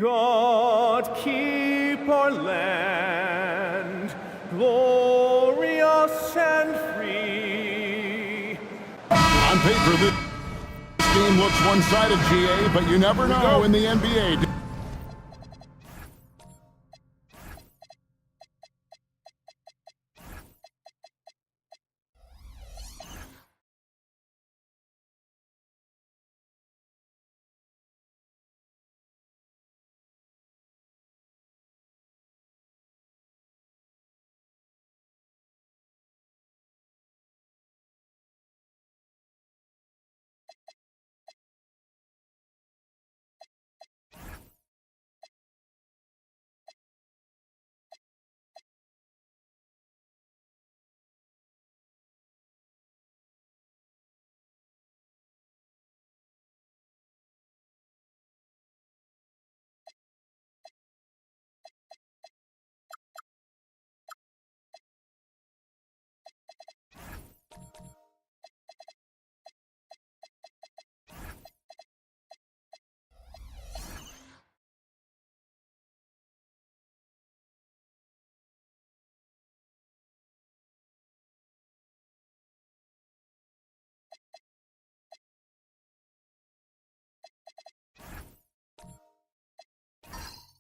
God keep our land glorious and free. On paper, this game looks one-sided, GA, but you never know in the NBA.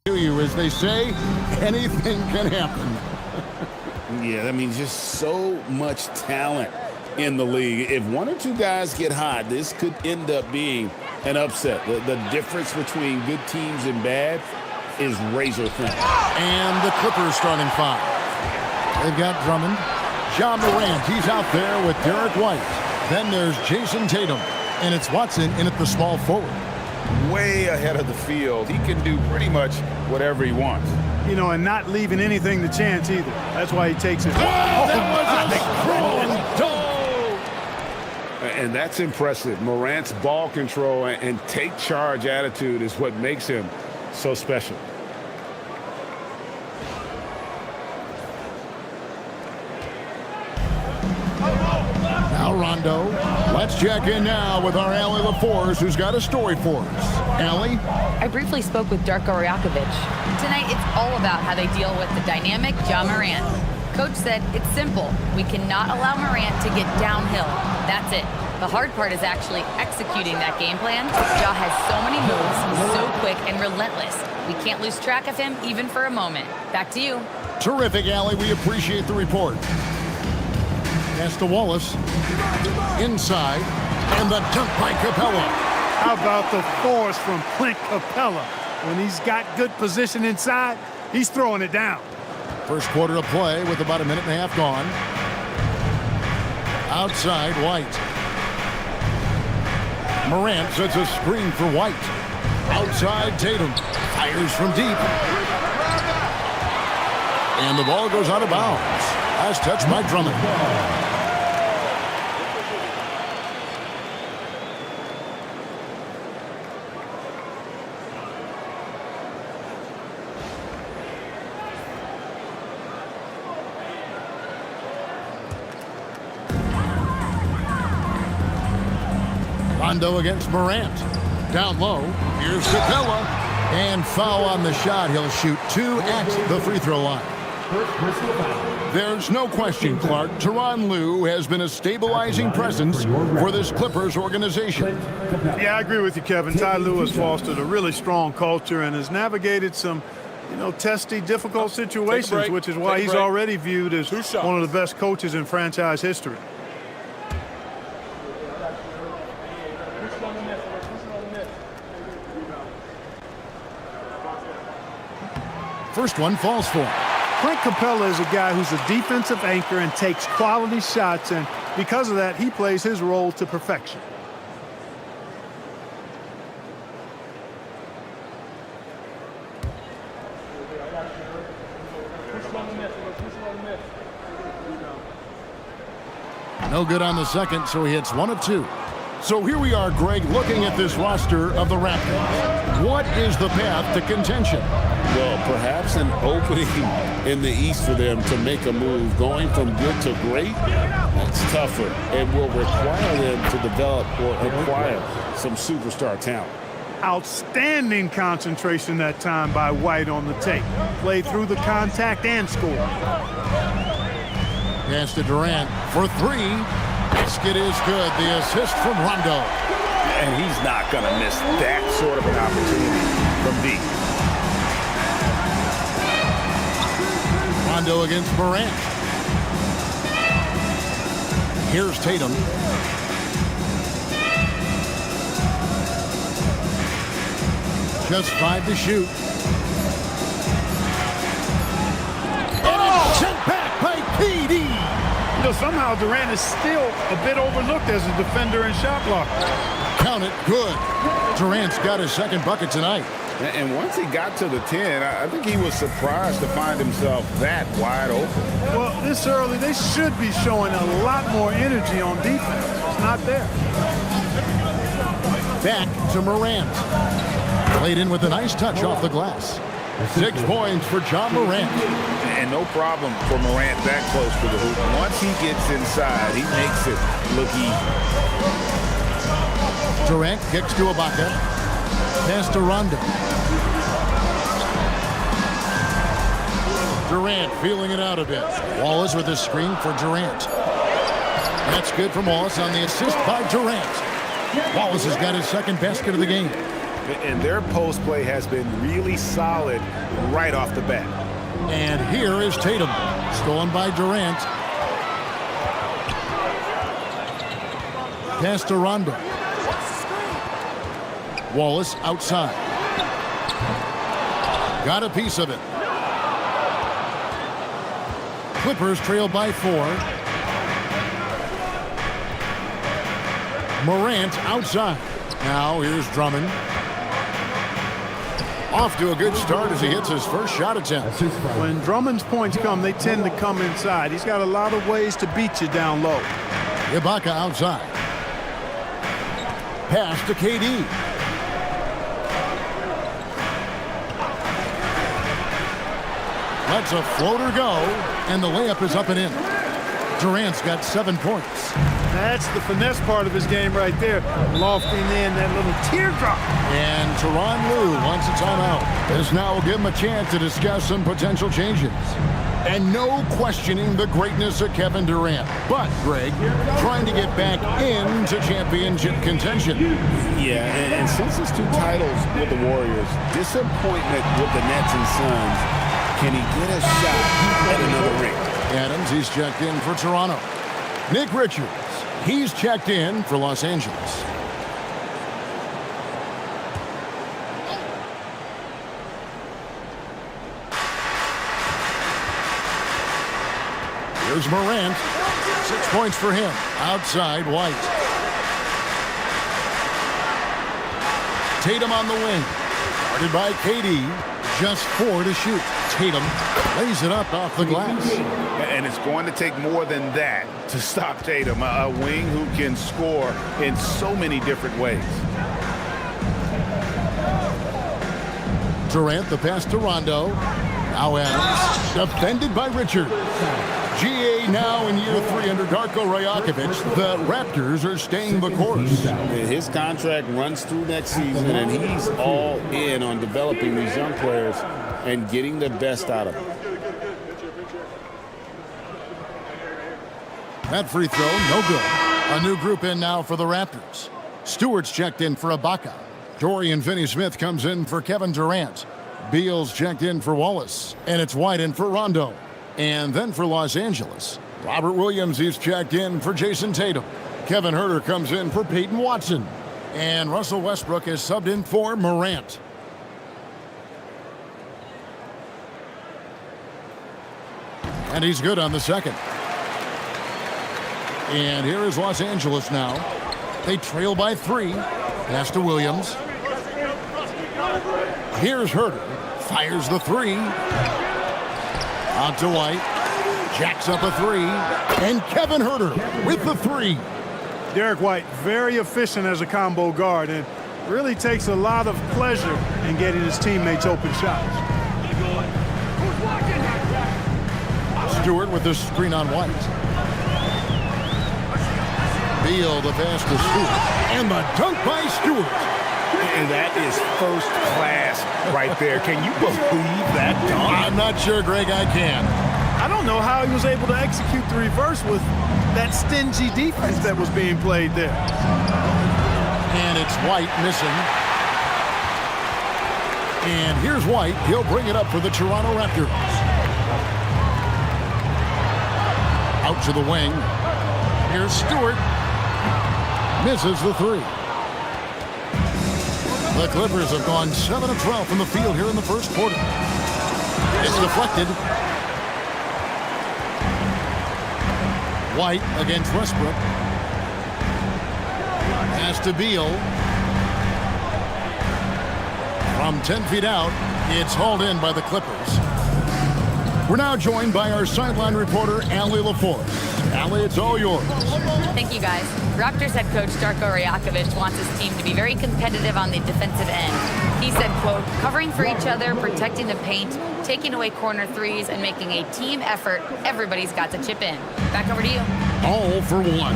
To you, as they say, anything can happen. Yeah, I mean, just so much talent in the league. If one or two guys get hot, this could end up being an upset. The difference between good teams and bad is razor thin. And the Clippers starting five. They've got Drummond, Ja Morant, he's out there with Derek White. Then there's Jason Tatum, and it's Watson in at the small forward. Way ahead of the field. He can do pretty much whatever he wants. You know, and not leaving anything to chance either. That's why he takes it. That was a strong dog. And that's impressive. Morant's ball control and take charge attitude is what makes him so special. Now Rondo. Let's check in now with our Allie LaForce, who's got a story for us. Allie? I briefly spoke with Darko Rajakovic. Tonight, it's all about how they deal with the dynamic Ja Morant. Coach said it's simple. We cannot allow Morant to get downhill. That's it. The hard part is actually executing that game plan. Ja has so many moves, he's so quick and relentless. We can't lose track of him even for a moment. Back to you. Terrific, Allie. We appreciate the report. Pass to Wallace. Inside. And the dunk by Capella. How about the force from Clint Capella? When he's got good position inside, he's throwing it down. First quarter of play with about a minute and a half gone. Outside, White. Morant sets a screen for White. Outside, Tatum. Fires from deep. And the ball goes out of bounds. Last touch by Drummond. Rondo against Morant. Down low. Here's Capella. And foul on the shot. He'll shoot two at the free throw line. There's no question, Clark. Tyronn Lue has been a stabilizing presence for this Clippers organization. Yeah, I agree with you, Kevin. Ty Lue has fostered a really strong culture and has navigated some, testy, difficult situations, which is why he's already viewed as one of the best coaches in franchise history. First one falls for him. Clint Capella is a guy who's a defensive anchor and takes quality shots, and because of that, he plays his role to perfection. No good on the second, so he hits one of two. So here we are, Greg, looking at this roster of the Raptors. What is the path to contention? Well, perhaps an opening in the East for them to make a move. Going from good to great, that's tougher and will require them to develop or acquire some superstar talent. Outstanding concentration that time by White on the tape. Played through the contact and scored. Pass to Durant for three. Basket is good. The assist from Rondo. And he's not going to miss that sort of an opportunity from deep. Rondo against Morant. Here's Tatum. Just 5 to shoot. And it's sent back by KD. You know, somehow Durant is still a bit overlooked as a defender and shot blocker. Count it, good. Durant's got his second bucket tonight. And once he got to the 10, I think he was surprised to find himself that wide open. Well, this early, they should be showing a lot more energy on defense. It's not there. Back to Morant. Played in with a nice touch off the glass. 6 points for John Morant. And no problem for Morant that close to the hoop. Once he gets inside, he makes it look easy. Durant kicks to Ibaka. Pass to Rondo. Durant feeling it out a bit. Wallace with a screen for Durant. That's good from Wallace on the assist by Durant. Wallace has got his second basket of the game. And their post play has been really solid right off the bat. And here is Tatum. Stolen by Durant. Pass to Rondo. Wallace outside. Got a piece of it. Clippers trail by 4. Morant outside. Now here's Drummond. Off to a good start as he hits his first shot attempt. When Drummond's points come, they tend to come inside. He's got a lot of ways to beat you down low. Ibaka outside. Pass to KD. Lets a floater go, and the layup is up and in. Durant's got 7 points. That's the finesse part of his game right there. Lofting in that little teardrop. And Tyronn Lue wants a timeout. This now will give him a chance to discuss some potential changes. And no questioning the greatness of Kevin Durant. But, Greg, trying to get back into championship contention. Yeah, and since his 2 titles with the Warriors, disappointment with the Nets and Suns, can he get a shot at another ring? Adams, he's checked in for Toronto. Nick Richards, he's checked in for Los Angeles. Here's Morant. 6 points for him. Outside, White. Tatum on the wing. Guarded by KD. Just 4 to shoot. Tatum lays it up off the glass. And it's going to take more than that to stop Tatum, a wing who can score in so many different ways. Durant, the pass to Rondo. Now Adams, defended by Richards. GA now in year 3 under Darko Rajakovic. The Raptors are staying the course. His contract runs through next season, and he's all in on developing these young players and getting the best out of them. That free throw, no good. A new group in now for the Raptors. Stewart's checked in for Ibaka. Dorian Finney-Smith comes in for Kevin Durant. Beal's checked in for Wallace. And it's White in for Rondo. And then for Los Angeles, Robert Williams, he's checked in for Jason Tatum. Kevin Huerter comes in for Peyton Watson. And Russell Westbrook is subbed in for Morant. And he's good on the second. And here is Los Angeles now. They trail by 3. Pass to Williams. Here's Huerter. Fires the 3. Out to White. Jacks up a 3. And Kevin Huerter with the 3. Derek White, very efficient as a combo guard and really takes a lot of pleasure in getting his teammates open shots. Stewart with the screen on White. Beal the pass to Stewart. And the dunk by Stewart. And that is first class right there. Can you believe that dunk? I'm not sure, Greg, I can. I don't know how he was able to execute the reverse with that stingy defense that was being played there. And it's White missing. And here's White. He'll bring it up for the Toronto Raptors. Out to the wing. Here's Stewart. Misses the three. The Clippers have gone 7 of 12 from the field here in the first quarter. It's deflected. White against Westbrook. Pass to Beal. From 10 feet out, it's hauled in by the Clippers. We're now joined by our sideline reporter, Allie LaForce. Allie, it's all yours. Thank you, guys. Raptors head coach Darko Rajakovic wants his team to be very competitive on the defensive end. He said, quote, covering for each other, protecting the paint, taking away corner threes, and making a team effort. Everybody's got to chip in. Back over to you. All for one.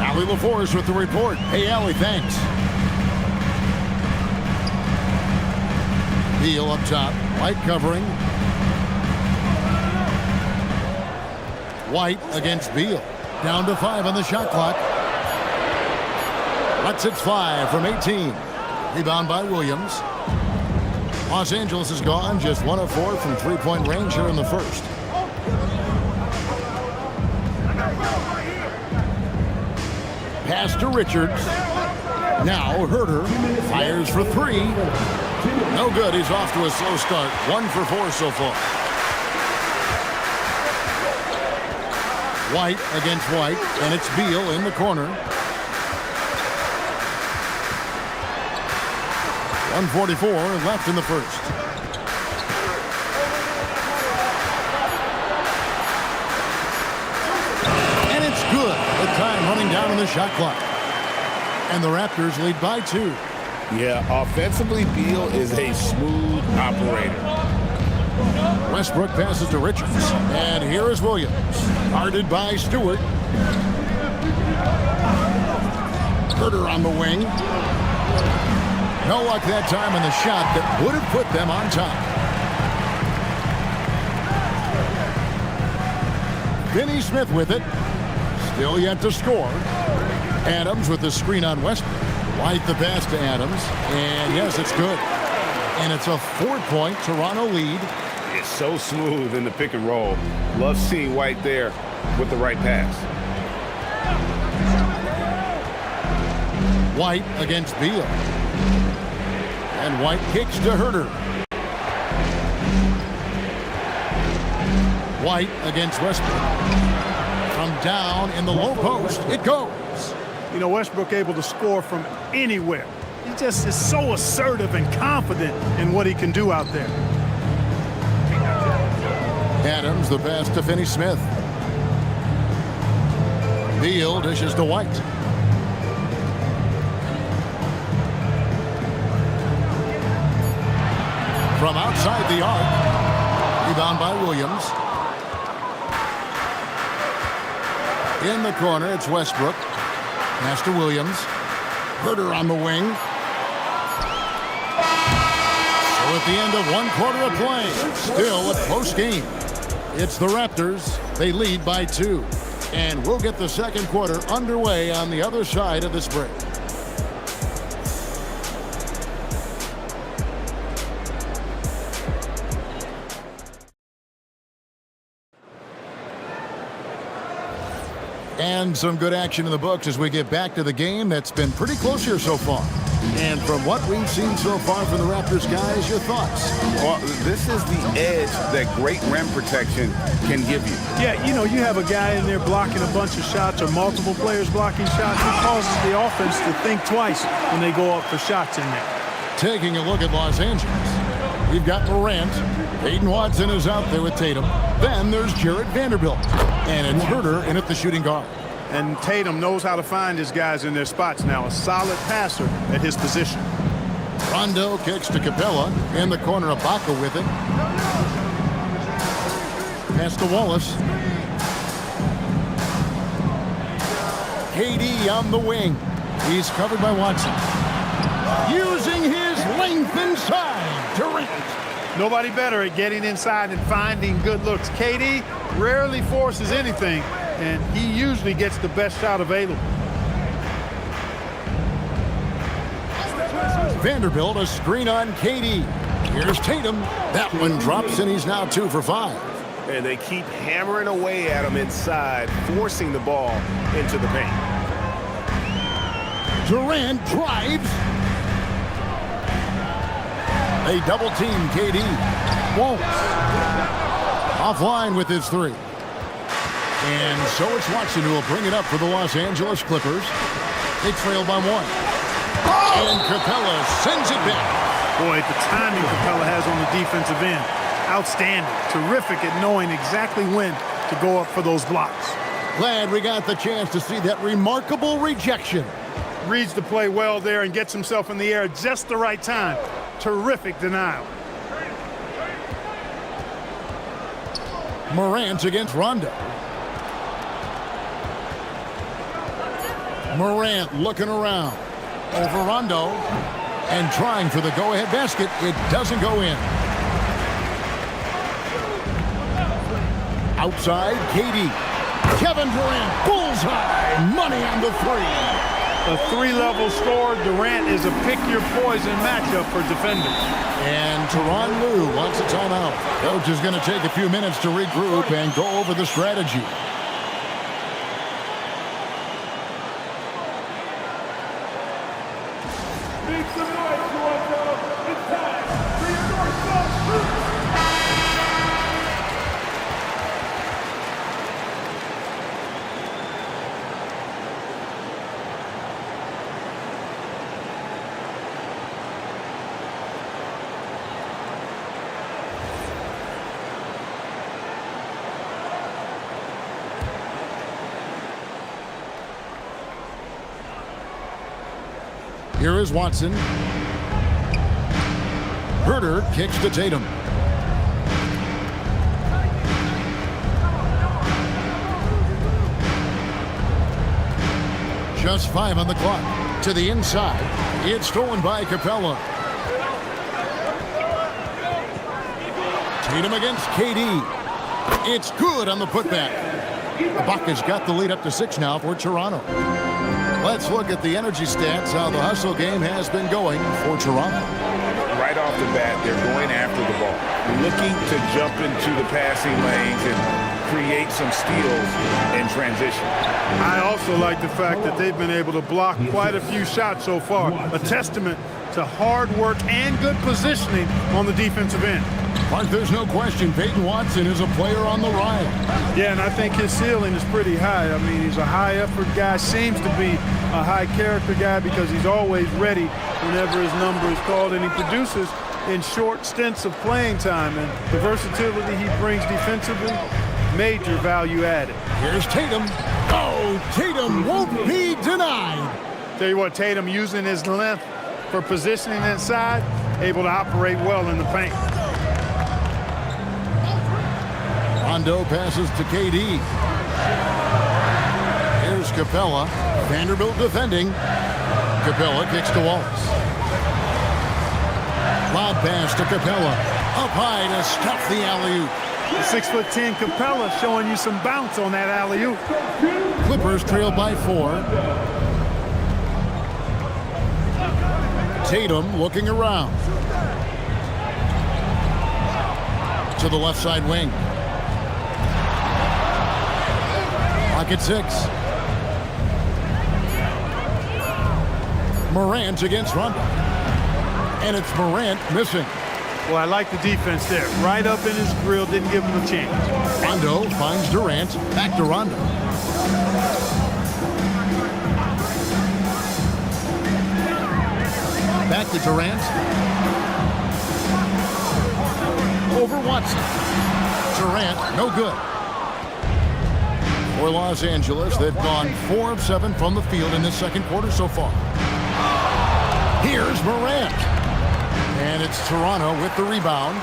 Allie LaForce with the report. Hey, Allie, thanks. Beal up top. White covering. White against Beal. Down to 5 on the shot clock. Lets it fly from 18. Rebound by Williams. Los Angeles is gone. Just 1 of 4 from three-point range here in the first. Pass to Richards. Now Herter fires for 3. No good. He's off to a slow start. 1 for 4 so far. White against White, and it's Beal in the corner. 1:44 left in the first. And it's good. The time running down on the shot clock. And the Raptors lead by 2. Yeah, offensively, Beal is a smooth operator. Westbrook passes to Richards. And here is Williams. Guarded by Stewart. Herter on the wing. No luck that time on the shot that would have put them on top. Finney Smith with it. Still yet to score. Adams with the screen on Westbrook. White the pass to Adams. And yes, it's good. And it's a 4-point Toronto lead. It's so smooth in the pick and roll. Love seeing White there with the right pass. White against Beal. And White kicks to Herter. White against Westbrook. From down in the low post, it goes. You know, Westbrook able to score from anywhere. He just is so assertive and confident in what he can do out there. Adams, the pass to Finney Smith. Beal dishes to White. From outside the arc. Rebound by Williams. In the corner, it's Westbrook. Pass to Williams. Herter on the wing. So at the end of 1 quarter of play, still a close game. It's the Raptors. They lead by 2. And we'll get the second quarter underway on the other side of this break. And some good action in the books as we get back to the game that's been pretty close here so far. And from what we've seen so far from the Raptors, guys, your thoughts? Well, this is the edge that great rim protection can give you. Yeah, you know, you have a guy in there blocking a bunch of shots or multiple players blocking shots. It causes the offense to think twice when they go up for shots in there. Taking a look at Los Angeles. We've got Morant. Peyton Watson is out there with Tatum. Then there's Jarrett Vanderbilt. And it's Herter in at the shooting guard. And Tatum knows how to find his guys in their spots now. A solid passer at his position. Rondo kicks to Capella. In the corner, Ibaka with it. Pass to Wallace. KD on the wing. He's covered by Watson. using his length inside. Durant. Nobody better at getting inside and finding good looks. KD rarely forces anything, and he usually gets the best shot available. Vanderbilt, a screen on KD. Here's Tatum. That one drops, and he's now 2 for 5. And they keep hammering away at him inside, forcing the ball into the paint. Durant drives. They double team KD. Won't. Offline with his 3. And so it's Watson who will bring it up for the Los Angeles Clippers. They trail by 1. And Capella sends it back. Boy, the timing Capella has on the defensive end. Outstanding. Terrific at knowing exactly when to go up for those blocks. Glad we got the chance to see that remarkable rejection. Reads the play well there and gets himself in the air at just the right time. Terrific denial. Morant against Rondo. Morant looking around. Over Rondo. And trying for the go-ahead basket. It doesn't go in. Outside, KD. Kevin Durant, bullseye. Money on the 3. A 3-level score. Durant is a pick-your-poison matchup for defenders. And Tyronn Lue wants a timeout. Coach is going to take a few minutes to regroup and go over the strategy. Here is Watson. Herter kicks to Tatum. Just 5 on the clock. To the inside. It's stolen by Capella. Tatum against KD. It's good on the putback. Ibaka's got the lead up to 6 now for Toronto. Let's look at the energy stats, how the hustle game has been going for Toronto. Right off the bat, they're going after the ball, looking to jump into the passing lanes and create some steals in transition. I also like the fact that they've been able to block quite a few shots so far. A testament to hard work and good positioning on the defensive end. Mark, there's no question Peyton Watson is a player on the rise. Yeah, and I think his ceiling is pretty high. I mean, he's a high-effort guy, seems to be a high-character guy because he's always ready whenever his number is called, and he produces in short stints of playing time. And the versatility he brings defensively, major value added. Here's Tatum. Oh, Tatum won't be denied. Tell you what, Tatum using his length for positioning inside, able to operate well in the paint. Rondo passes to KD. Here's Capella. Vanderbilt defending. Capella kicks to Wallace. Lob pass to Capella. Up high to stuff the alley-oop. The 6'10" Capella showing you some bounce on that alley-oop. Clippers trail by 4. Tatum looking around. To the left side wing. Pocket 6. Morant against Rondo. And it's Morant missing. Well, I like the defense there. Right up in his grill, didn't give him a chance. Rondo finds Durant. Back to Rondo. Back to Durant. Over Watson. Durant, no good. For Los Angeles, they've gone 4 of 7 from the field in this second quarter so far. Here's Morant. And it's Toronto with the rebound.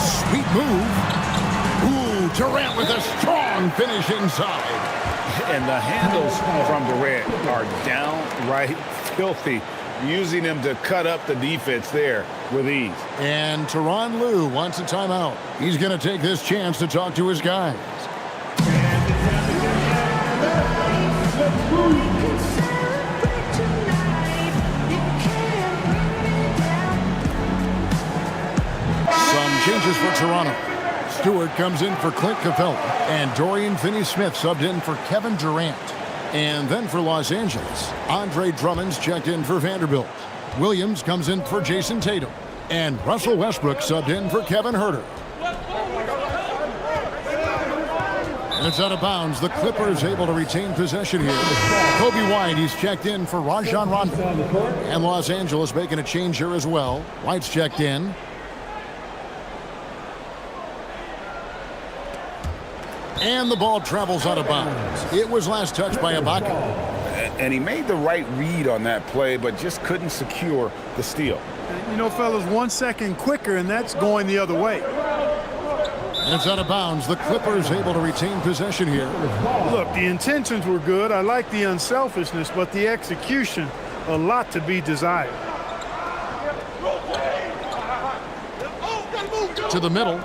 Sweet move. Ooh, Durant with a strong finish inside. And the handles from Durant are downright filthy, using him to cut up the defense there with ease. And Tyronn Lue wants a timeout. He's going to take this chance to talk to his guys. Some changes for Toronto. Stewart comes in for Clint Capella, and Dorian Finney-Smith subbed in for Kevin Durant. And then for Los Angeles, Andre Drummond's checked in for Vanderbilt. Williams comes in for Jason Tatum, and Russell Westbrook subbed in for Kevin Huerter. And it's out of bounds. The Clippers able to retain possession here. Kobe White, he's checked in for Rajon Rondo. And Los Angeles making a change here as well. White's checked in. And the ball travels out of bounds. It was last touched by Ibaka. And he made the right read on that play, but just couldn't secure the steal. You know, fellas, 1 second quicker, and that's going the other way. And it's out of bounds. The Clippers able to retain possession here. Look, the intentions were good. I like the unselfishness, but the execution, a lot to be desired. To the middle.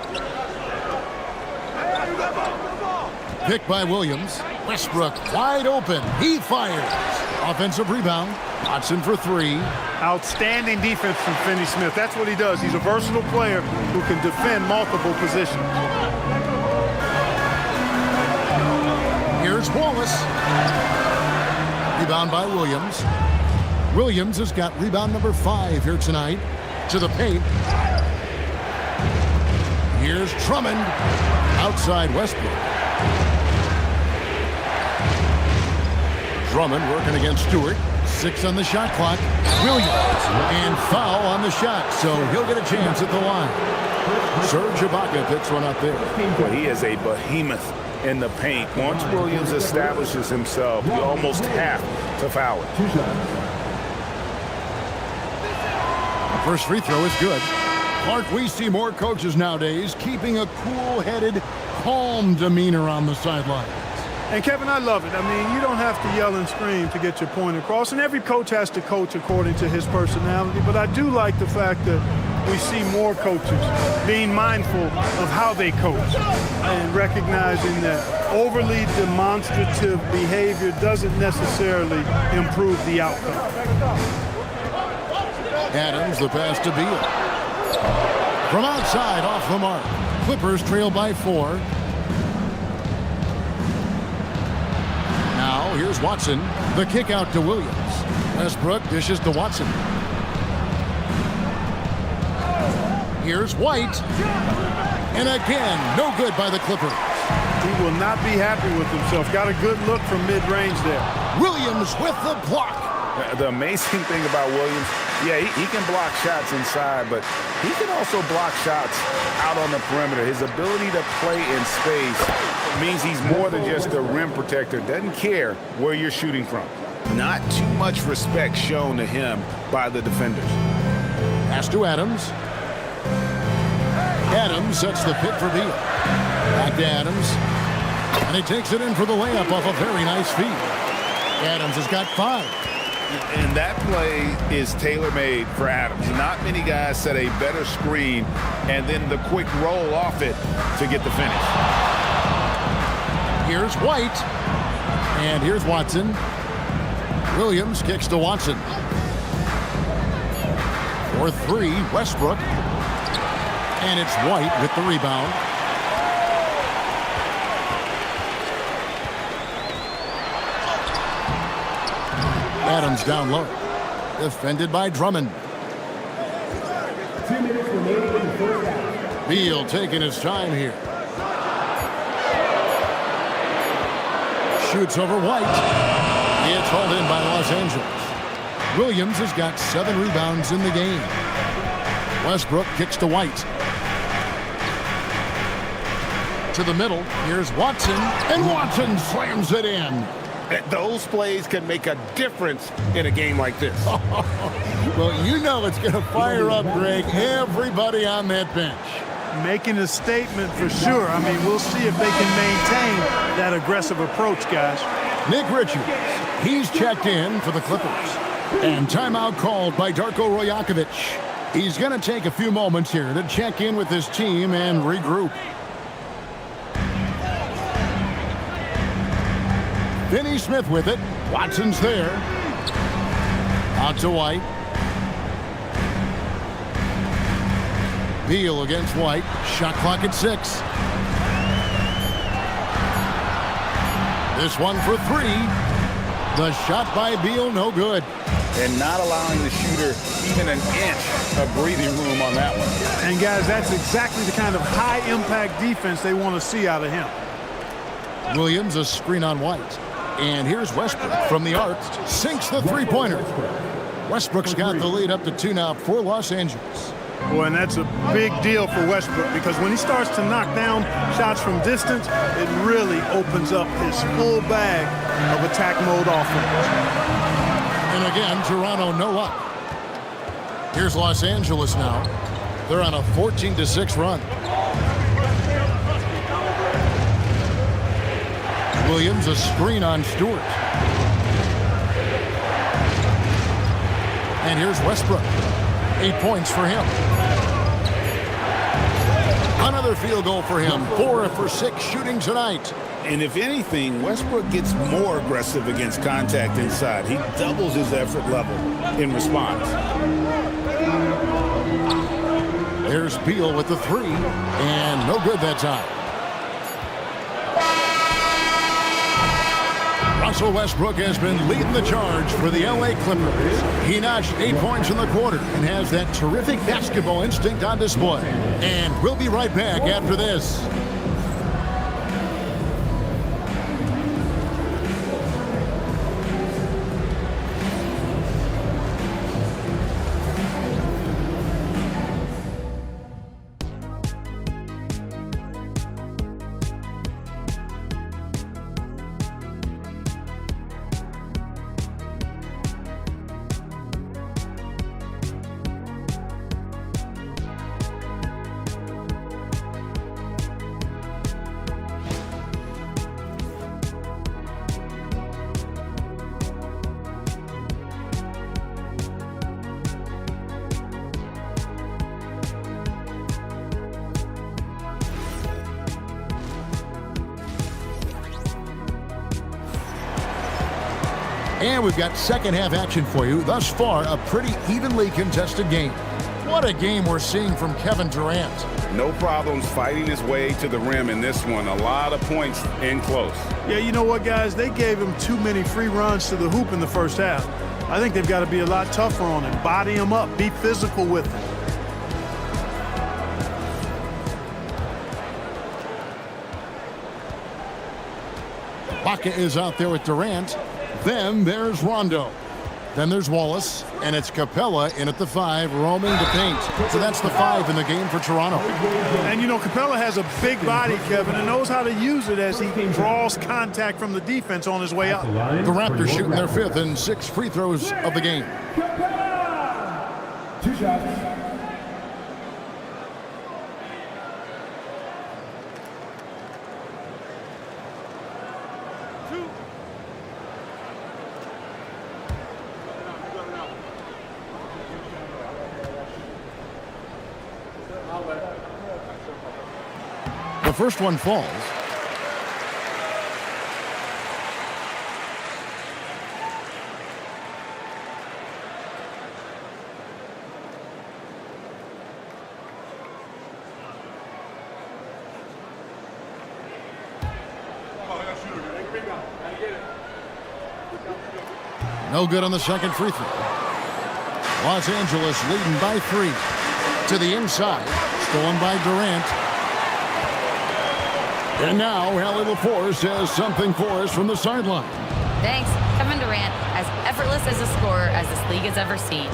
Picked by Williams. Westbrook wide open. He fires. Offensive rebound. Watson for three. Outstanding defense from Finney-Smith. That's what he does. He's a versatile player who can defend multiple positions. Here's Wallace. Rebound by Williams. Williams has got rebound number 5 here tonight. To the paint. Here's Drummond. Outside Westbrook. Drummond working against Stewart. 6 on the shot clock. Williams. And foul on the shot, so he'll get a chance at the line. Serge Ibaka picks one up there. Well, he is a behemoth in the paint. Once Williams establishes himself, you almost have to foul it. First free throw is good. Clark, we see more coaches nowadays keeping a cool-headed, calm demeanor on the sideline. And, Kevin, I love it. I mean, you don't have to yell and scream to get your point across, and every coach has to coach according to his personality. But I do like the fact that we see more coaches being mindful of how they coach and recognizing that overly demonstrative behavior doesn't necessarily improve the outcome. Adams, the pass to Beal. From outside, off the mark. Clippers trail by 4. Now, here's Watson. The kick out to Williams. Westbrook dishes to Watson. Here's White. And again, no good by the Clippers. He will not be happy with himself. Got a good look from mid-range there. Williams with the block. The amazing thing about Williams, yeah, he can block shots inside, but he can also block shots out on the perimeter. His ability to play in space means he's more than just a rim protector. Doesn't care where you're shooting from. Not too much respect shown to him by the defenders. Pass to Adams. Adams sets the pick for Beal. Back to Adams. And he takes it in for the layup off a very nice feed. Adams has got 5. And that play is tailor-made for Adams. Not many guys set a better screen and then the quick roll off it to get the finish. Here's White. And here's Watson. Williams kicks to Watson. For 3, Westbrook. And it's White with the rebound. Adams down low. Defended by Drummond. 2 minutes remaining in the first half. Beal taking his time here. Shoots over White. It's hauled in by Los Angeles. Williams has got 7 rebounds in the game. Westbrook kicks to White. To the middle. Here's Watson. And Watson slams it in. Those plays can make a difference in a game like this. Well, you know it's going to fire up, Greg, everybody on that bench. Making a statement for sure. I mean, we'll see if they can maintain that aggressive approach, guys. Nick Richards, he's checked in for the Clippers. And timeout called by Darko Rajakovic. He's going to take a few moments here to check in with his team and regroup. Finney Smith with it. Watson's there. Out to White. Beal against White. Shot clock at 6. This one for 3. The shot by Beal, no good. And not allowing the shooter even an inch of breathing room on that one. And, guys, that's exactly the kind of high-impact defense they want to see out of him. Williams, a screen on White. And here's Westbrook from the arc. Sinks the three-pointer. Westbrook's got the lead up to 2 now for Los Angeles. Boy, and that's a big deal for Westbrook because when he starts to knock down shots from distance, it really opens up his full bag of attack mode offense. And again, Toronto no luck. Here's Los Angeles now. They're on a 14-6 run. Williams, a screen on Stewart. And here's Westbrook. 8 points for him. Another field goal for him. 4 for 6 shooting tonight. And if anything, Westbrook gets more aggressive against contact inside. He doubles his effort level in response. There's Beal with the 3. And no good that time. Russell Westbrook has been leading the charge for the LA Clippers. He notched 8 points in the quarter and has that terrific basketball instinct on display. And we'll be right back after this. And we've got second half action for you. Thus far, a pretty evenly contested game. What a game we're seeing from Kevin Durant. No problems fighting his way to the rim in this one. A lot of points in close. Yeah, you know what, guys? They gave him too many free runs to the hoop in the first half. I think they've got to be a lot tougher on him. Body him up. Be physical with him. Baca is out there with Durant. Then there's Rondo. Then there's Wallace. And it's Capella in at the 5, roaming the paint. So that's the 5 in the game for Toronto. And, you know, Capella has a big body, Kevin, and knows how to use it as he draws contact from the defense on his way up. The Raptors shooting their 5th and 6 free throws of the game. 2 shots. The first one falls. No good on the second free throw. Los Angeles leading by 3. To the inside. Stolen by Durant. And now, Hallie LaForce has something for us from the sideline. Thanks. Kevin Durant, as effortless as a scorer as this league has ever seen.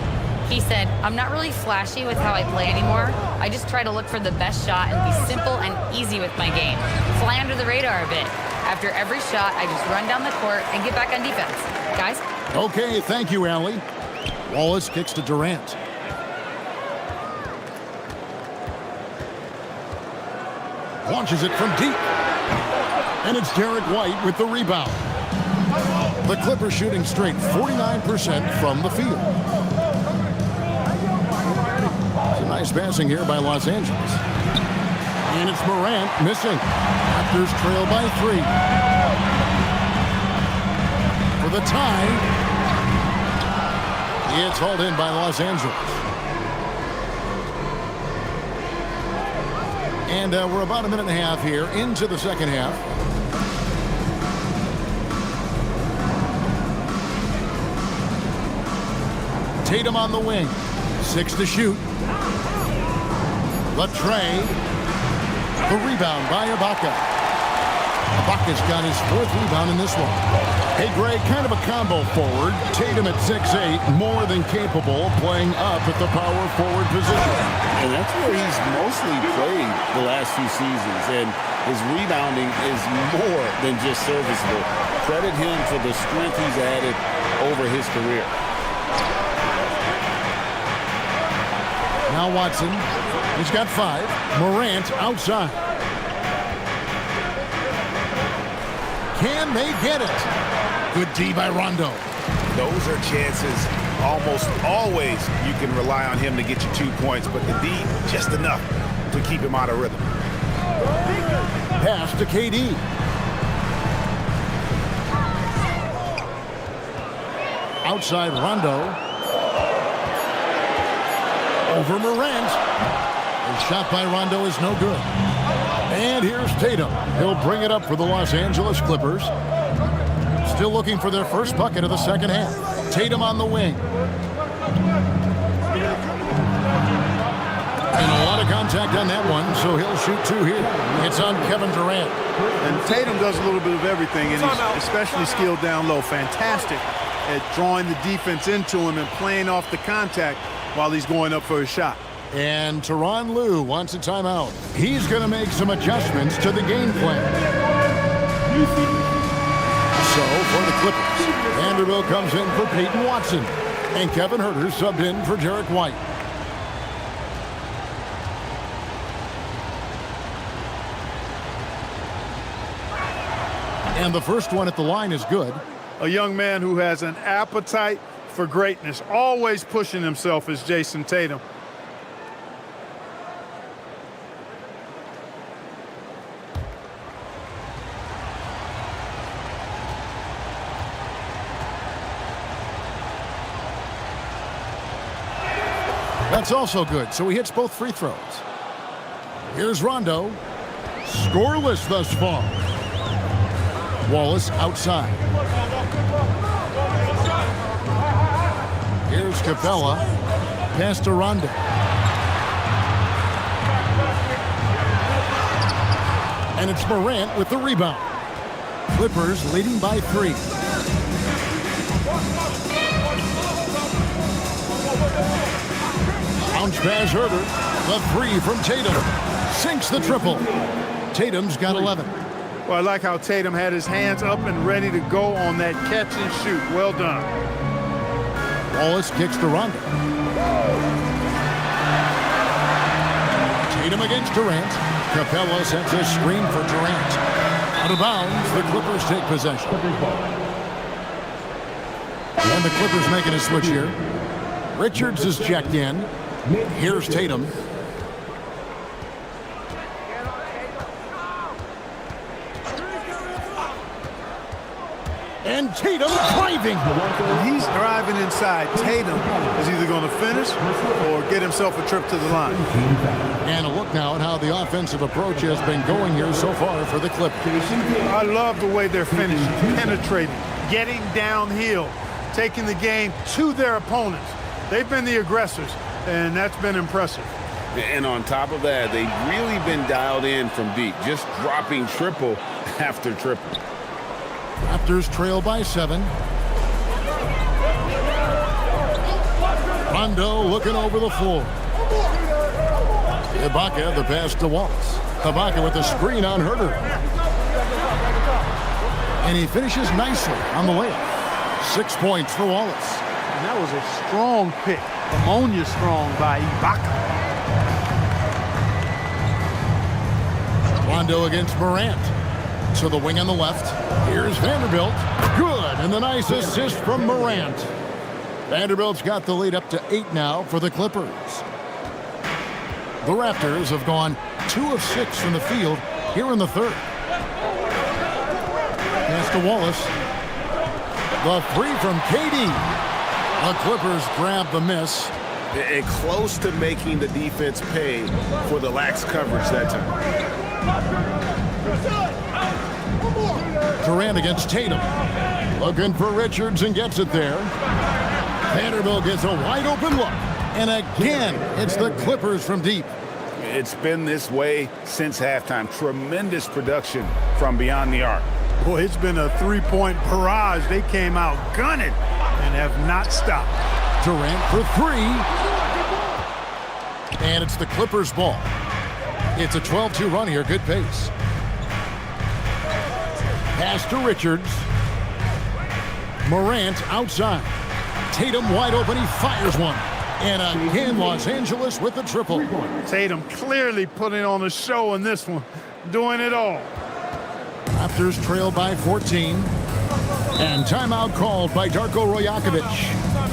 He said, I'm not really flashy with how I play anymore. I just try to look for the best shot and be simple and easy with my game. Fly under the radar a bit. After every shot, I just run down the court and get back on defense. Guys? Okay, thank you, Allie. Wallace kicks to Durant. Launches it from deep. And it's Derek White with the rebound. The Clippers shooting straight 49% from the field. It's a nice passing here by Los Angeles. And it's Morant missing. Raptors trail by 3. For the tie. It's hauled in by Los Angeles. And we're about a minute and a half here into the second half. Tatum on the wing. 6 to shoot. The tray. The rebound by Ibaka. Ibaka's got his 4th rebound in this one. Hey, Greg, kind of a combo forward. Tatum at 6'8", more than capable of playing up at the power forward position. And that's where he's mostly played the last few seasons. And his rebounding is more than just serviceable. Credit him for the strength he's added over his career. Now Watson. He's got 5. Morant outside. Can they get it? Good D by Rondo. Those are chances almost always you can rely on him to get you 2 points, but the D, just enough to keep him out of rhythm. Pass to KD. Outside Rondo. Over Morant. The shot by Rondo is no good. And here's Tatum. He'll bring it up for the Los Angeles Clippers. Still looking for their first bucket of the second half. Tatum on the wing. And a lot of contact on that one, so he'll shoot 2 here. It's on Kevin Durant. And Tatum does a little bit of everything, and he's especially skilled down low. Fantastic at drawing the defense into him and playing off the contact while he's going up for a shot. And Tyronn Lue wants a timeout. He's going to make some adjustments to the game plan. So, for the Clippers, Vanderbilt comes in for Peyton Watson. And Kevin Huerter subbed in for Derek White. And the first one at the line is good. A young man who has an appetite for greatness, always pushing himself, is Jason Tatum. That's also good, so he hits both free throws. Here's Rondo. Scoreless thus far. Wallace outside. Here's Capella. Pass to Rondo. And it's Morant with the rebound. Clippers leading by 3. Bounce pass Huerter. The 3 from Tatum. Sinks the triple. Tatum's got 11. Well, I like how Tatum had his hands up and ready to go on that catch and shoot. Well done. Wallace kicks to Rondo. Tatum against Durant. Capella sets a screen for Durant. Out of bounds, the Clippers take possession. And the Clippers making a switch here. Richards is checked in. Here's Tatum. And Tatum driving. When he's driving inside, Tatum is either going to finish or get himself a trip to the line. And a look now at how the offensive approach has been going here so far for the Clippers. I love the way they're finishing, penetrating, getting downhill, taking the game to their opponents. They've been the aggressors, and that's been impressive. And on top of that, they've really been dialed in from deep, just dropping triple after triple. Raptors trail by 7. Rondo looking over the floor. Ibaka, the pass to Wallace. Ibaka with the screen on Huerter. And he finishes nicely on the layup. 6 points for Wallace. And that was a strong pick, ammonia strong by Ibaka. Rondo against Morant. to the wing on the left. Here's Vanderbilt. Good, and the nice assist from Morant. Vanderbilt's got the lead up to 8 now for the Clippers. The Raptors have gone 2 of 6 from the field here in the third. Pass to Wallace. The 3 from KD. The Clippers grab the miss. And close to making the defense pay for the lax coverage that time. Durant against Tatum. Looking for Richards and gets it there. Vanderbilt gets a wide open look. And again, it's the Clippers from deep. It's been this way since halftime. Tremendous production from beyond the arc. Boy, it's been a three-point barrage. They came out gunning and have not stopped. Durant for 3. And it's the Clippers' ball. It's a 12-2 run here. Good pace. Pass to Richards. Morant outside. Tatum wide open. He fires one. And again, Los Angeles with the triple. Tatum clearly putting on a show in this one. Doing it all. Raptors trail by 14. And timeout called by Darko Rajakovic.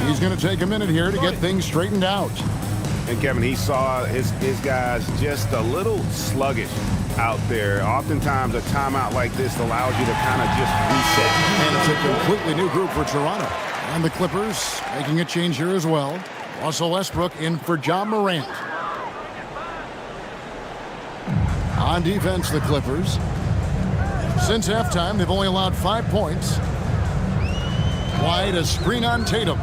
He's going to take a minute here to get things straightened out. And Kevin, he saw his guys just a little sluggish out there. Oftentimes a timeout like this allows you to kind of just reset. And it's a completely new group for Toronto. And the Clippers making a change here as well. Russell Westbrook in for Ja Morant. On defense, the Clippers. Since halftime, they've only allowed 5 points. Wide, a screen on Tatum.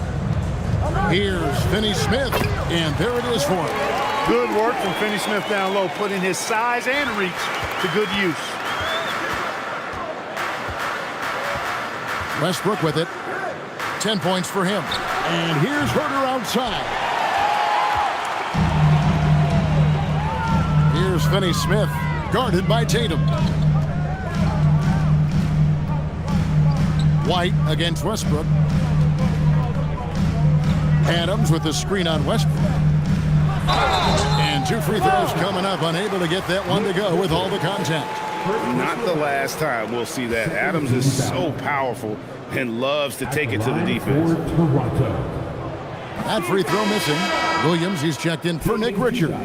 Here's Finney Smith, and there it is for him. Good work from Finney Smith down low, putting his size and reach to good use. Westbrook with it. 10 points for him. And here's Herter outside. Here's Finney Smith, guarded by Tatum. White against Westbrook. Adams with the screen on Westbrook. And 2 free throws coming up, unable to get that one to go with all the contact. Not the last time we'll see that. Adams is so powerful and loves to take it to the defense. That free throw missing. Williams, he's checked in for Nick Richards.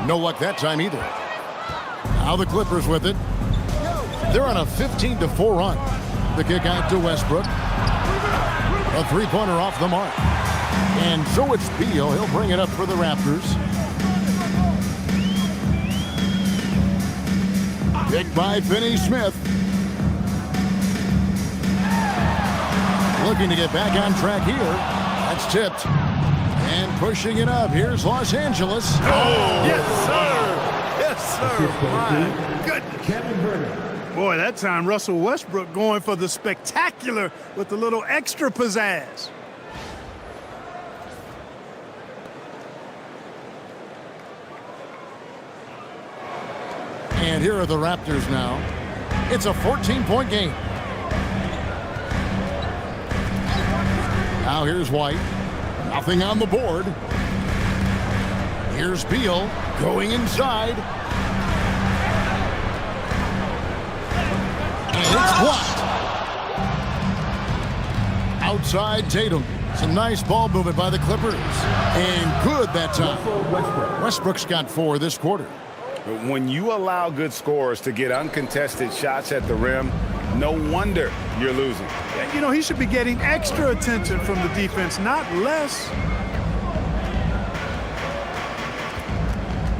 No luck that time either. Now the Clippers with it. They're on a 15-4 run. The kick out to Westbrook. A three-pointer off the mark. And so it's Beal. He'll bring it up for the Raptors. Picked by Finney Smith. Looking to get back on track here. That's tipped. And pushing it up. Here's Los Angeles. Oh, yes, sir. Yes, sir. My goodness. Boy, that time Russell Westbrook going for the spectacular with a little extra pizzazz. And here are the Raptors now. It's a 14-point game. Now here's White. Nothing on the board. Here's Beal going inside. And it's blocked. Outside Tatum. Some nice ball movement by the Clippers. And good that time. Westbrook's got 4 this quarter. When you allow good scorers to get uncontested shots at the rim, no wonder you're losing. You know, he should be getting extra attention from the defense, not less.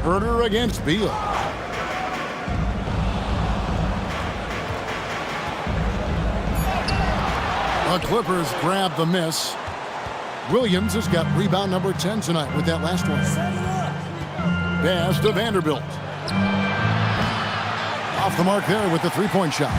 Herter against Beal. The Clippers grab the miss. Williams has got rebound number 10 tonight with that last one. Pass to Vanderbilt. Off the mark there with the three-point shot.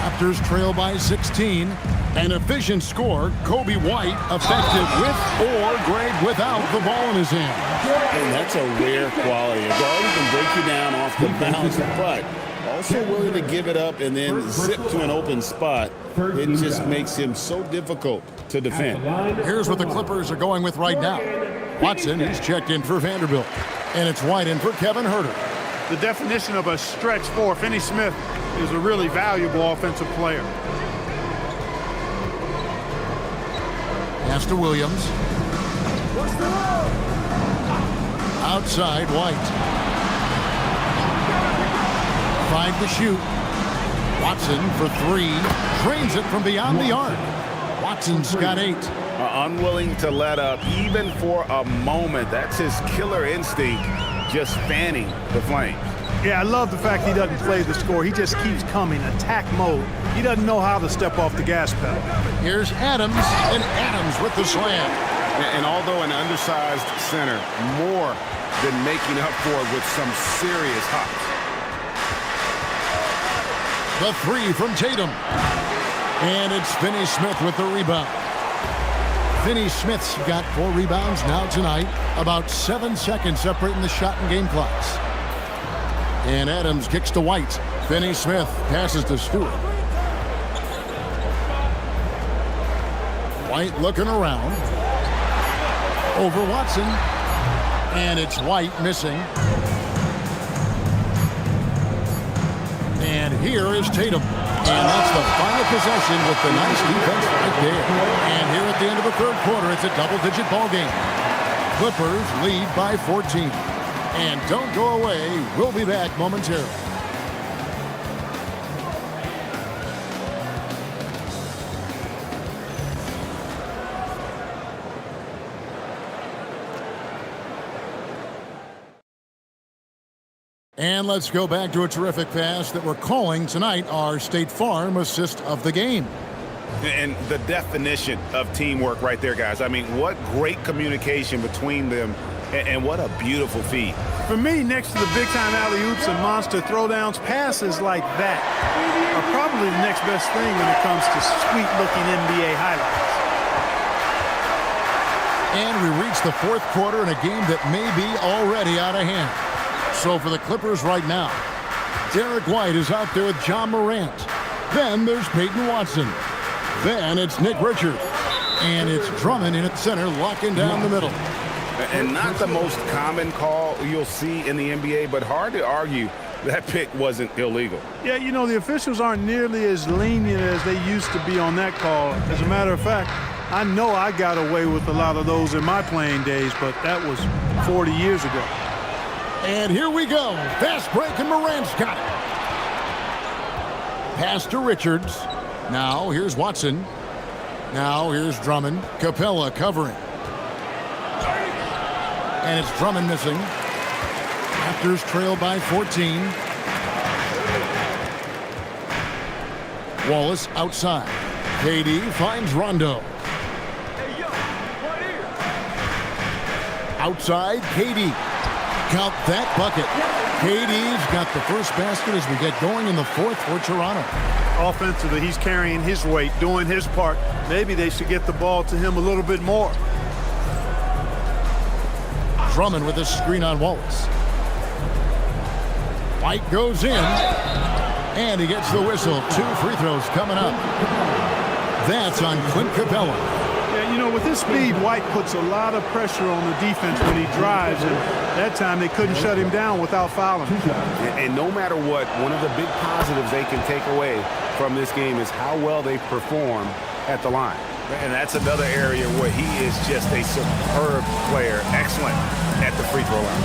Raptors trail by 16. An efficient score. Kobe White effective with or Greg without the ball in his hand. And that's a rare quality. A guard who can break you down off the bounce, but Also willing to give it up and then zip to an open spot. It just makes him so difficult to defend. Here's what the Clippers are going with right now. Watson is checked in for Vanderbilt. And it's White in for Kevin Huerter. The definition of a stretch four. Finney Smith is a really valuable offensive player. Pass to Williams. Outside, White. 5 to shoot. Watson for 3. Drains it from beyond the arc. Watson's got 8. Unwilling to let up even for a moment. That's his killer instinct, just fanning the flames. Yeah, I love the fact he doesn't play the score. He just keeps coming, attack mode. He doesn't know how to step off the gas pedal. Here's Adams, and Adams with the slam. And although an undersized center, more than making up for it with some serious hops. The 3 from Tatum. And it's Finney Smith with the rebound. Finney Smith's got 4 rebounds now tonight. About 7 seconds separating the shot and game clocks. And Adams kicks to White. Finney Smith passes to Stewart. White looking around. Over Watson. And it's White missing. And here is Tatum. And that's the final possession with the nice defense right there. And here at the end of the third quarter, it's a double-digit ball game. Clippers lead by 14. And don't go away. We'll be back momentarily. And let's go back to a terrific pass that we're calling tonight our State Farm assist of the game. And the definition of teamwork right there, guys. I mean, what great communication between them, and what a beautiful feed. For me, next to the big-time alley-oops and monster throwdowns, passes like that are probably the next best thing when it comes to sweet-looking NBA highlights. And we reach the fourth quarter in a game that may be already out of hand. So for the Clippers right now, Derek White is out there with John Morant. Then there's Peyton Watson. Then it's Nick Richards. And it's Drummond in at center, locking down the middle. And not the most common call you'll see in the NBA, but hard to argue that pick wasn't illegal. Yeah, you know, the officials aren't nearly as lenient as they used to be on that call. As a matter of fact, I know I got away with a lot of those in my playing days, but that was 40 years ago. And here we go. Fast break, and Morant's got it. Pass to Richards. Now here's Watson. Now here's Drummond. Capella covering. And it's Drummond missing. Raptors trail by 14. Wallace outside. KD finds Rondo. Outside, KD. Count that bucket. KD's got the first basket as we get going in the fourth for Toronto. Offensively, he's carrying his weight, doing his part. Maybe they should get the ball to him a little bit more. Drummond with a screen on Wallace. White goes in, and he gets the whistle. 2 free throws coming up. That's on Clint Capella. Yeah, you know, with his speed, White puts a lot of pressure on the defense when he drives, and that time they couldn't shut him down without fouling him. And no matter what, one of the big positives they can take away from this game is how well they perform at the line. And that's another area where he is just a superb player, excellent at the free throw line.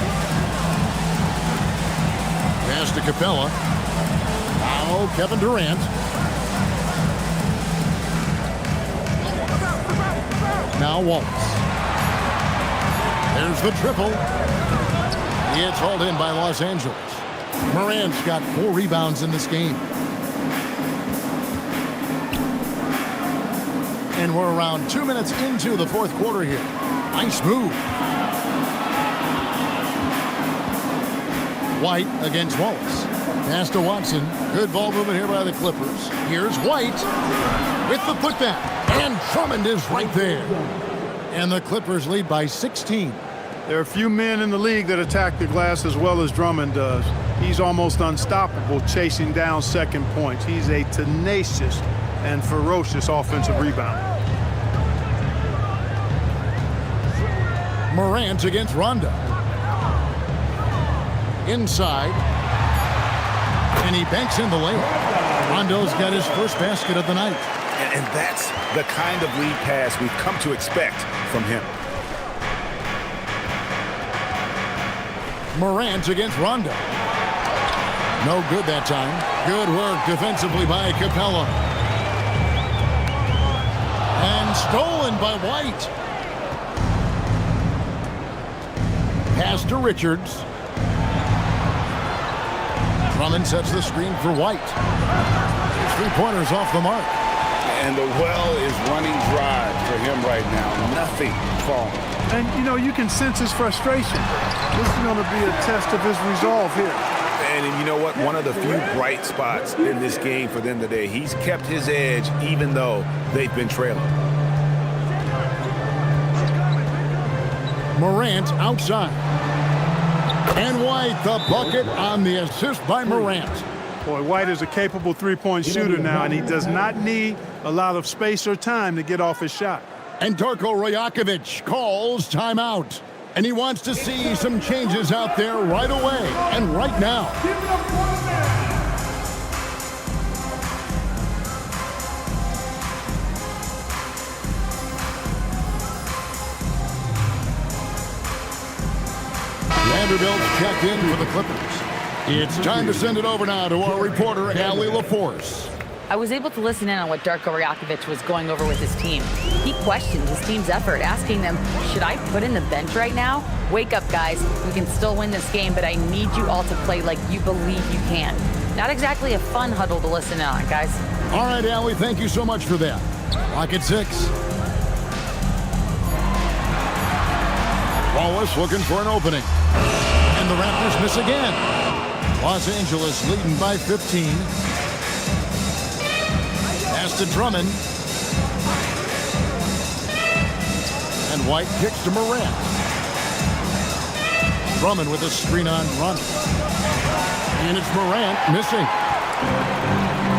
Pass to Capella. Now Kevin Durant. Now Wallace. There's the triple. It's hauled in by Los Angeles. Morant's got 4 rebounds in this game. And we're around 2 minutes into the fourth quarter here. Nice move. White against Wallace. Pass to Watson. Good ball movement here by the Clippers. Here's White with the putback. And Drummond is right there. And the Clippers lead by 16. There are a few men in the league that attack the glass as well as Drummond does. he's almost unstoppable chasing down second points. He's a tenacious and ferocious offensive rebounder. Morant against Rondo. Inside. And he banks in the layup. Rondo's got his first basket of the night. And that's the kind of lead pass we've come to expect from him. Morant against Rondo. No good that time. Good work defensively by Capella. And stolen by White. Pass to Richards. Drummond sets the screen for White. His three-pointers off the mark. And the well is running dry for him right now. Nothing falling. And, you know, you can sense his frustration. This is going to be a test of his resolve here. And you know what? One of the few bright spots in this game for them today. He's kept his edge even though they've been trailing. Morant outside. And White, the bucket on the assist by Morant. Boy, White is a capable three-point shooter now, and he does not need a lot of space or time to get off his shot. And Darko Rajakovic calls timeout. And he wants to see some changes out there right away and right now. Vanderbilt's checked in for the Clippers. It's time to send it over now to our reporter, Allie LaForce. I was able to listen in on what Darko Rajakovic was going over with his team. He questioned his team's effort, asking them, should I put in the bench right now? Wake up, guys. We can still win this game, but I need you all to play like you believe you can. Not exactly a fun huddle to listen in on, guys. All right, Allie, thank you so much for that. Clock at 6. Wallace looking for an opening. And the Raptors miss again. Los Angeles leading by 15. Pass to Drummond. And White kicks to Morant. Drummond with a screen on run. And it's Morant missing.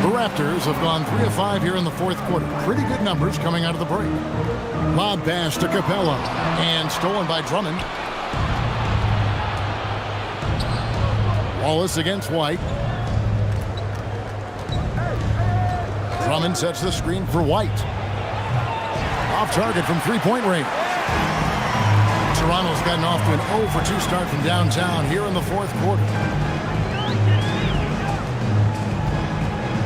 The Raptors have gone 3 of 5 here in the fourth quarter. Pretty good numbers coming out of the break. Lob pass to Capella. And stolen by Drummond. Wallace against White. Drummond sets the screen for White. Off target from three-point range. Toronto's gotten off to an 0 for 2 start from downtown here in the fourth quarter.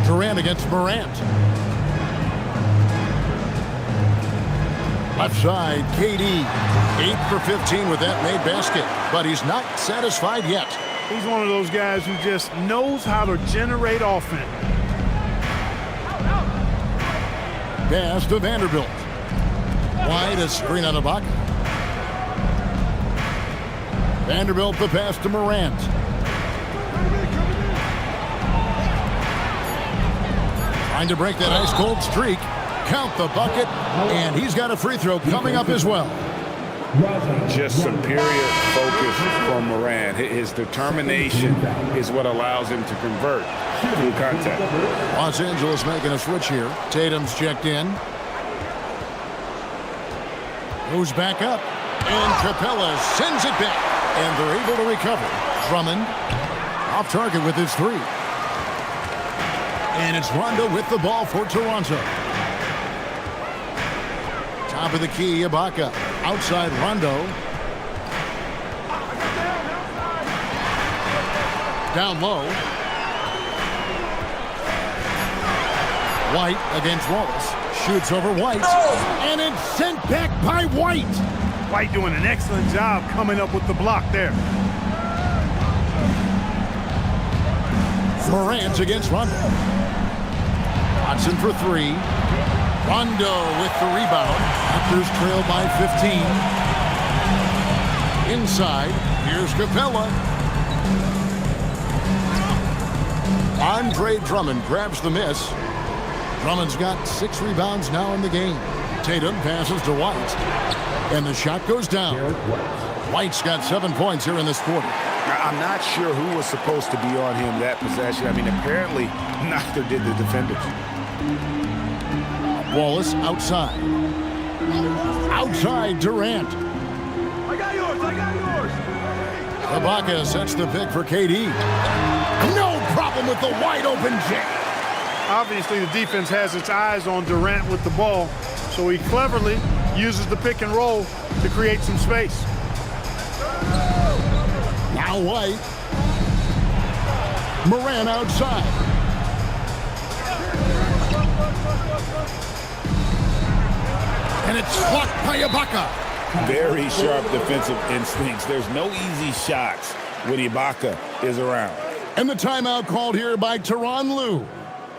Durant against Morant. Left side, KD. 8 for 15 with that made basket. But he's not satisfied yet. He's one of those guys who just knows how to generate offense. Pass to Vanderbilt. Wide, a screen on Ibaka. Vanderbilt the pass to Morant. Trying to break that ice-cold streak. Count the bucket, and he's got a free throw coming up as well. Just superior focus from Morant. His determination is what allows him to convert through contact. Los Angeles making a switch here. Tatum's checked in. Moves back up. And Capella sends it back. And they're able to recover. Drummond off target with his 3. And it's Rondo with the ball for Toronto. Top of the key, Ibaka. Outside Rondo. Down low. White against Wallace. Shoots over White. And it's sent back by White. White doing an excellent job coming up with the block there. Morant against Rondo. Watson for 3. Rondo with the rebound. Raptors trail by 15. Inside, here's Capella. Andre Drummond grabs the miss. Drummond's got 6 rebounds now in the game. Tatum passes to White. And the shot goes down. White's got 7 points here in this quarter. I'm not sure who was supposed to be on him that possession. I mean, apparently neither did the defenders. Wallace outside. Outside Durant. I got yours. Ibaka sets the pick for KD. No problem with the wide open J. Obviously, the defense has its eyes on Durant with the ball, so he cleverly uses the pick and roll to create some space. Now White. Moran outside. And it's blocked by Ibaka. Very sharp defensive instincts. There's no easy shots when Ibaka is around. And the timeout called here by Tyronn Lue.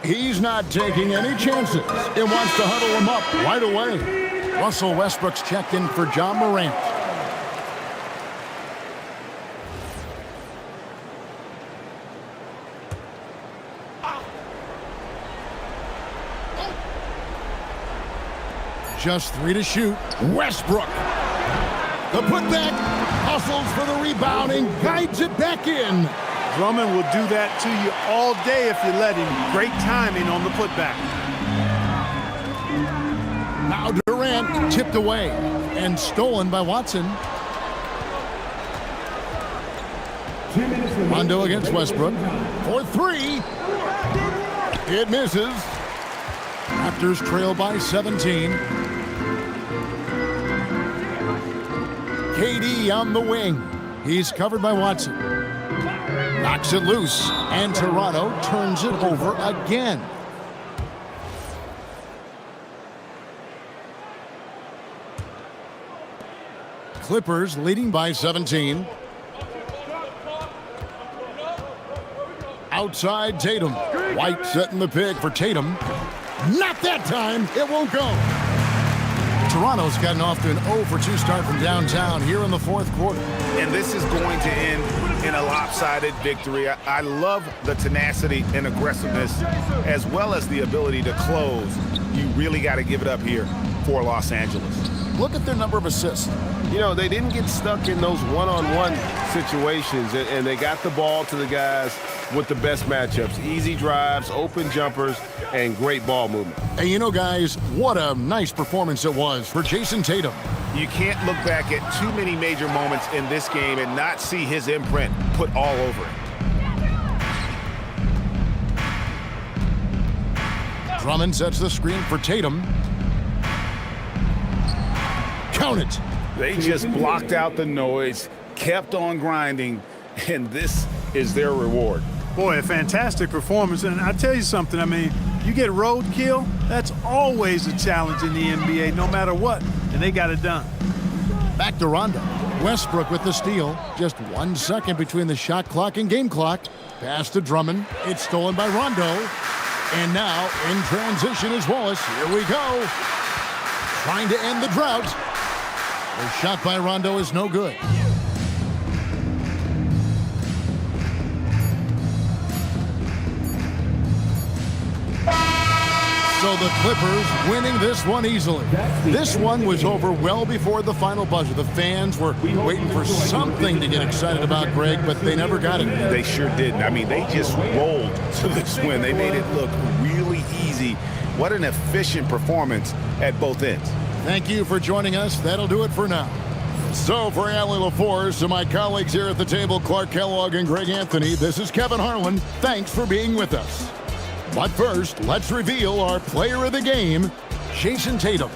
He's not taking any chances and wants to huddle him up right away. Russell Westbrook's checked in for John Morant. Just 3 to shoot. Westbrook. The putback, hustles for the rebound and guides it back in. Drummond will do that to you all day if you let him. Great timing on the putback. Now Durant tipped away and stolen by Watson. 2 minutes remaining. Rondo against Westbrook for 3. It misses. Raptors trail by 17. KD on the wing. He's covered by Watson. Knocks it loose, and Toronto turns it over again. Clippers leading by 17. Outside Tatum. White setting the pick for Tatum. Not that time. It won't go. Toronto's gotten off to an 0-for-2 start from downtown here in the fourth quarter. And this is going to end in a lopsided victory. I love the tenacity and aggressiveness as well as the ability to close. You really got to give it up here for Los Angeles. Look at their number of assists. You know, they didn't get stuck in those one-on-one situations, and they got the ball to the guys with the best matchups. Easy drives, open jumpers, and great ball movement. And you know, guys, what a nice performance it was for Jason Tatum. You can't look back at too many major moments in this game and not see his imprint put all over it. Drummond sets the screen for Tatum. Count it. They just blocked out the noise, kept on grinding, and this is their reward. Boy, a fantastic performance. And I tell you something, I mean, you get roadkill, that's always a challenge in the NBA, no matter what. And they got it done. Back to Rondo. Westbrook with the steal. Just 1 second between the shot clock and game clock. Pass to Drummond. It's stolen by Rondo. And now in transition is Wallace. Here we go. Trying to end the drought. The shot by Rondo is no good. So the Clippers winning this one easily. This one was over well before the final buzzer. The fans were waiting for something to get excited about, Greg, but they never got it. They sure didn't. I mean, they just rolled to this win. They made it look really easy. What an efficient performance at both ends. Thank you for joining us. That'll do it for now. So for Allie LaForce and my colleagues here at the table, Clark Kellogg and Greg Anthony, this is Kevin Harlan. Thanks for being with us. But first, let's reveal our player of the game, Jason Tatum.